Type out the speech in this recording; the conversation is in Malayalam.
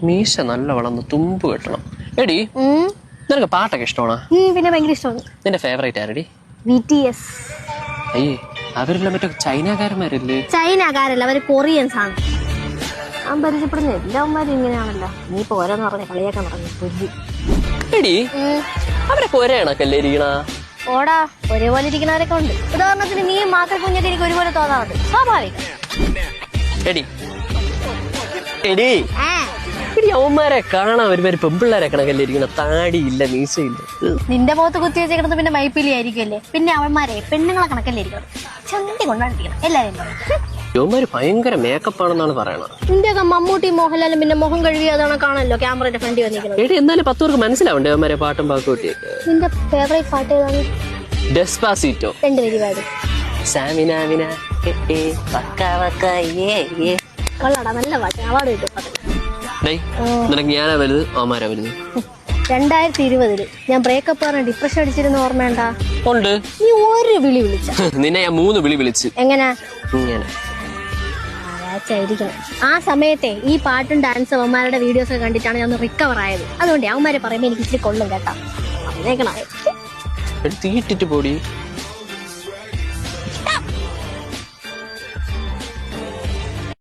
മീശ നല്ല വളർന്ന് തുമ്പ് കെട്ടണം. എടി നിനക്ക് പാട്ടൊക്കെ ഇഷ്ടമാണോ? പിന്നെ ഭയങ്കര ഇഷ്ടമാണ്. നിന്റെ ഫേവറേറ്റ് ആരടി? BTS. അയ്യേ അവരെല്ലാം മറ്റേ ചൈനക്കാരന്മാരല്ലേ? ചൈനക്കാരല്ല, അവര് കൊറിയൻസ് ആണ്. ഞാൻ പരിചയപ്പെടുന്ന എല്ലാവന്മാരും ഇങ്ങനെയാണല്ലോ. നീ ഇപ്പൊ ഓരോന്ന് പറഞ്ഞ കളിയാക്കാൻ പറഞ്ഞു. എടി അവരൊക്കെ ഒരേ കണക്കല്ലേ ഇരിക്കണ? ഓടാ, ഒരേപോലെ ഇരിക്കുന്നവരൊക്കെ ഉണ്ട്. ഉദാഹരണത്തിന് നീ മാക്ക കുഞ്ഞൊക്കെ എനിക്ക് ഒരുപോലെ തോന്നാറുണ്ട്. സ്വാഭാവികം. എടി എടി എടി അവന്മാരെ കാണാൻ ഒരുമാതിരി പെമ്പിള്ളേരെ കണക്കല്ലേ ഇരിക്കണ? താടിയില്ല, മീശയില്ല. നിന്റെ മുഖത്ത് കുത്തി വെച്ചേക്കുന്നത് പിന്നെ മൈപ്പിലി ആയിരിക്കുമല്ലേ? പിന്നെ അവന്മാരെ പെണ്ണുങ്ങളെ കണക്കല്ലേ ഇരിക്കണം. ചന്തി കൊണ്ടാണ്ടിരിക്കണം എല്ലാരും. ഇവന്മാര് ഭയങ്കര മേക്കപ്പ് ആണെന്നാണ് പറയണത്. നിന്റെയൊക്കെ മമ്മൂട്ടി മോഹൻലാലും പിന്നെ മുഖം കഴുകി അതാണ് കാണല്ലോ ക്യാമറയുടെ ഫ്രണ്ടിൽ വന്നിരിക്കുന്നത്. എടി എന്നാലും 10 പേർക്ക് മനസ്സിലാവണ്ടേ അവന്മാരെ പാട്ടും പാക്കുട്ടിയൊക്കെ? നിന്റെ ഫേവറേറ്റ് പാട്ട് ഏതാണ്? ഡെസ്പാസിറ്റോ. 2 വരി പാടും. കൊള്ളാടാ, നല്ല പാട്ട്. അവാർഡ് കിട്ടും. നിനക്ക് ഞാനാ വലുത് അവന്മാരാ വലുത്? 2020 ഞാൻ ബ്രേക്കപ്പ് പറഞ്ഞ ഡിപ്രഷൻ അടിച്ചിരുന്ന ഓർമ്മയുണ്ടാ? ഉണ്ട്. നീ ഒരു വിളി വിളിച്ച? നിന്നെ ഞാൻ 3 വിളി വിളിച്ച്. എങ്ങനെ? ഇങ്ങനെ ആയിരിക്കണം. ആ സമയത്തെ ഈ പാട്ടും ഡാൻസും അവന്മാരുടെ വീഡിയോസ് ഒക്കെ കണ്ടിട്ടാണ് ഞാൻ റിക്കവർ ആയത്. അതുകൊണ്ട് അവന്മാരെ പറയുമ്പോ എനിക്ക് ഇച്ചിരി കൊള്ളും കേട്ടാ. തീട്ടിട്ട് പോടി.